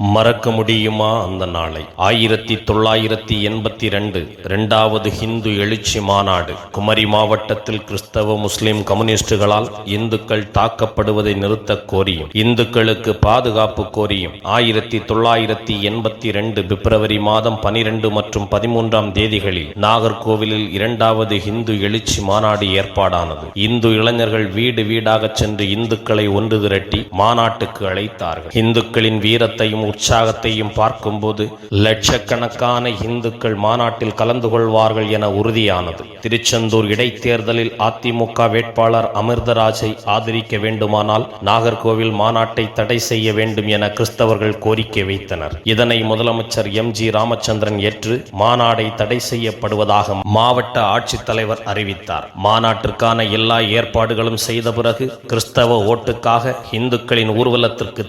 மறக்க முடியுமா அந்த நாளை? 1982 இரண்டாவது ஹிந்து எழுச்சி மாநாடு. குமரி மாவட்டத்தில் கிறிஸ்தவ முஸ்லிம் கம்யூனிஸ்டுகளால் இந்துக்கள் தாக்கப்படுவதை நிறுத்த கோரியும் இந்துக்களுக்கு பாதுகாப்பு கோரியும் 1982 பிப்ரவரி மாதம் 12 மற்றும் 13ஆம் தேதிகளில் நாகர்கோவிலில் இரண்டாவது ஹிந்து எழுச்சி மாநாடு ஏற்பாடானது. இந்து இளைஞர்கள் வீடு வீடாக சென்று இந்துக்களை ஒன்று திரட்டி மாநாட்டுக்கு அழைத்தார்கள். இந்துக்களின் வீரத்தையும் உற்சாகத்தையும் பார்க்கும்போது லட்சக்கணக்கான இந்துக்கள் மாநாட்டில் கலந்து கொள்வார்கள் என உறுதியானது. திருச்செந்தூர் இடைத்தேர்தலில் அதிமுக வேட்பாளர் அமிர்தராஜை ஆதரிக்க வேண்டுமானால் நாகர்கோவில் மாநாட்டை தடை செய்ய வேண்டும் என கிறிஸ்தவர்கள் கோரிக்கை வைத்தனர். இதனை முதலமைச்சர் எம்.ஜி. ராமச்சந்திரன் ஏற்று மாநாடை தடை செய்யப்படுவதாக மாவட்ட ஆட்சித்தலைவர் அறிவித்தார். மாநாட்டிற்கான எல்லா ஏற்பாடுகளும் செய்த பிறகு கிறிஸ்தவ ஓட்டுக்காக இந்துக்களின் ஊர்வலத்திற்கு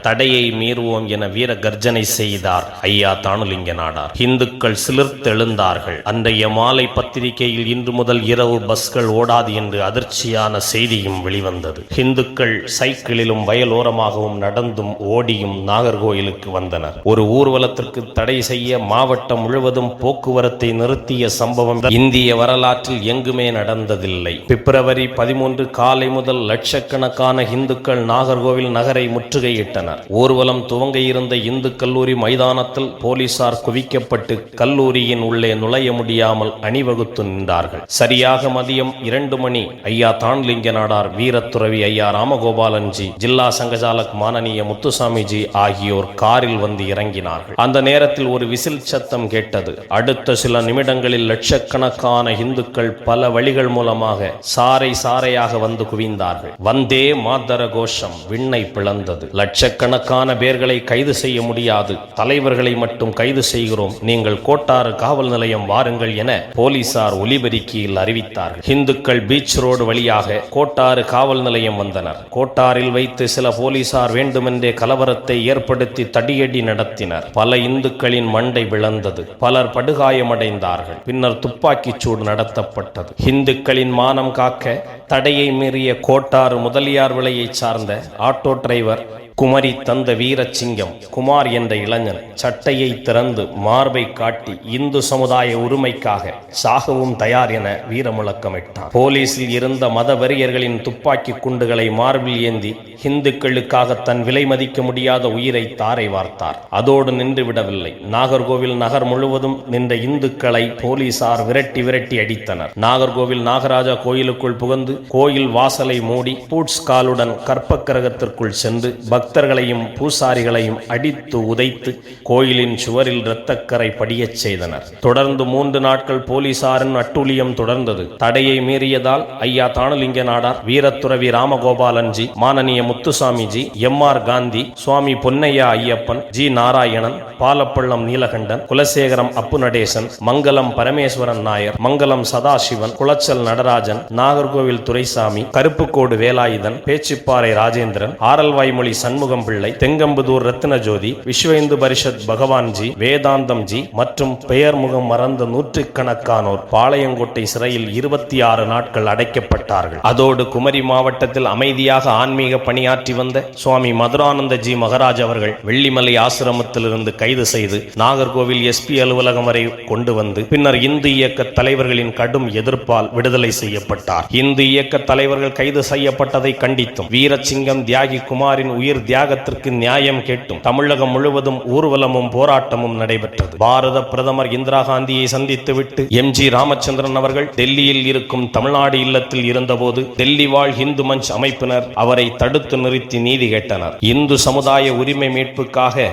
தடையை மீறுவோம் என வீர கர்ஜனை செய்தார் ஐயா தானுலிங்க நாடார். இந்துக்கள் சிலிர்த்தெழுந்தார்கள். அன்றைய மாலை பத்திரிகையில் இன்று முதல் இரவு பஸ்கள் ஓடாது என்று அதிர்ச்சியான செய்தியும் வெளிவந்தது. இந்துக்கள் சைக்கிளிலும் வயலோரமாகவும் நடந்தும் ஓடியும் நாகர்கோயிலுக்கு வந்தனர். ஒரு ஊர்வலத்திற்கு தடை செய்ய மாவட்டம் முழுவதும் போக்குவரத்தை நிறுத்திய சம்பவம் இந்திய வரலாற்றில் எங்குமே நடந்ததில்லை. பிப்ரவரி 13 காலை முதல் லட்சக்கணக்கான இந்துக்கள் நாகர்கோவில் நகரை முற்றுகையிட்டனர். ஊர்வலம் துவங்க இருந்த இந்து கல்லூரி மைதானத்தில் போலீசார் குவிக்கப்பட்டு கல்லூரியின் உள்ளே நுழைய முடியாமல் அணிவகுத்து நின்றார்கள். சரியாக மதியம் 2 மணி ஐயா தானுலிங்க நாடார், வீரத்துறவி ஐயா ராமகோபாலன்ஜி, ஜில்லா சங்கஜாலக் மானனீய முத்துசாமிஜி ஆகியோர் காரில் வந்து இறங்கினார்கள். அந்த நேரத்தில் ஒரு விசில் சத்தம் கேட்டது. அடுத்த சில நிமிடங்களில் லட்சக்கணக்கான இந்துக்கள் பல வழிகள் மூலமாக சாறை சாறையாக வந்து குவிந்தார்கள். வந்தே மாதர கோஷம் விண்ணை பிளந்தது. லட்சக்கணக்கான பேர்களை கைது செய்ய முடியாது, தலைவர்களை மட்டும் கைது செய்கிறோம், நீங்கள் கோட்டாறு காவல் நிலையம் வாருங்கள் என போலீசார் ஒலிபெருக்கியில் அறிவித்தார்கள். இந்துக்கள் பீச் ரோடு வழியாக கோட்டாறு காவல் நிலையம் வந்தனர். கோட்டாரில் வைத்து சில போலீசார் வேண்டுமென்றே கலவரத்தை ஏற்படுத்தி தடியடி நடத்தினர். பல இந்துக்களின் மண்டை விழந்தது. பலர் படுகாயமடைந்தார்கள். பின்னர் துப்பாக்கிச் சூடு நடத்தப்பட்டது. இந்துக்களின் மானம் காக்க தடையை மீறிய கோட்டாறு முதலியார் விலையை சார்ந்த ஆட்டோ டிரைவர் குமரி தந்த வீரசிங்கம் குமார் என்ற இளைஞன் சட்டையை திறந்து மார்பை காட்டி இந்து சமுதாய உரிமைக்காக சாகவும் தயார் என வீரமுழக்கமிட்டார். போலீசில் இருந்த மத வெறியர்களின் துப்பாக்கி குண்டுகளை மார்பில் ஏந்தி இந்துக்களுக்காக தன் விலை மதிக்க முடியாத உயிரை தாரை வார்த்தார். அதோடு நின்று விடவில்லை. நாகர்கோவில் நகர் முழுவதும் நின்ற இந்துக்களை போலீசார் விரட்டி விரட்டி அடித்தனர். நாகர்கோவில் நாகராஜா கோயிலுக்குள் புகுந்து கோயில் வாசலை மூடி பூட்ஸ் காலுடன் கற்பக்கிரகத்திற்குள் சென்று பக்தர்களையும் பூசாரிகளையும் அடித்து உதைத்து கோயிலின் சுவரில் இரத்தக்கரை படியச் செய்தனர். தொடர்ந்து 3 நாட்கள் போலீசாரின் அட்டூழியம் தொடர்ந்தது. தடையை மீறியதால் ஐயா தானுலிங்க நாடார், வீரத்துறவி ராமகோபாலன்ஜி, மானனீய முத்துசாமிஜி, எம்.ஆர். காந்தி, சுவாமி பொன்னையா ஐயப்பன், ஜி. நாராயணன், பாலப்பள்ளம் நீலகண்டன், குலசேகரம் அப்பு நடேசன், மங்கலம் பரமேஸ்வரன் நாயர், மங்கலம் சதாசிவன், குளச்சல் நடராஜன், நாகர்கோவில் துரைசாமி, கருப்புக்கோடு வேலாயுதன், பேச்சிப்பாறை ராஜேந்திரன், ஆரல்வாய்மொழி சண்முகம் பிள்ளை, தெங்கம்புதூர் ரத்னஜோதி, விஸ்வ இந்து பரிஷத் பகவான்ஜி, வேதாந்தம் ஜி மற்றும் பெயர் முகம் மறந்த நூற்றுக்கணக்கானோர் பாளையங்கோட்டை சிறையில் 26 நாட்கள் அடைக்கப்பட்டார்கள். அதோடு குமரி மாவட்டத்தில் அமைதியாக ஆன்மீக பணியாற்றி வந்த சுவாமி மதுரானந்த ஜி மகராஜ் அவர்கள் வெள்ளிமலை ஆசிரமத்திலிருந்து கைது செய்து நாகர்கோவில் எஸ்பி அலுவலகம் வரை கொண்டு வந்து பின்னர் இந்து இயக்க தலைவர்களின் கடும் எதிர்ப்பால் விடுதலை செய்யப்பட்டார். இந்து இயக்க தலைவர்கள் கைது செய்யப்பட்டதை கண்டித்தும் வீரசிங்கம் தியாகி குமாரின் உயிர் தியாகத்திற்கு நியாயம் கேட்டும் தமிழகம் முழுவதும் ஊர்வலமும் போராட்டமும் நடைபெற்றது. பாரத பிரதமர் இந்திரா காந்தியை சந்தித்துவிட்டு எம்.ஜி. ராமச்சந்திரன் அவர்கள் டெல்லியில் இருக்கும் தமிழ்நாடு இல்லத்தில் இருந்தபோது டெல்லி வாழ் இந்து மஞ்ச் அமைப்பினர் அவரை தடுத்து நிறுத்தி நீதி கேட்டனர். இந்து சமுதாய உரிமை மீட்புக்காக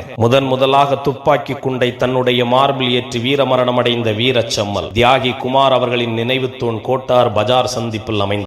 முதலாக துப்பாக்கி குண்டை தன்னுடைய மார்பில் ஏற்றி வீரமரணம் அடைந்த வீரச்சம்மல் தியாகி குமார் அவர்களின் நினைவு தூண் கோட்டார் பஜார் சந்திப்பில் அமைந்தது.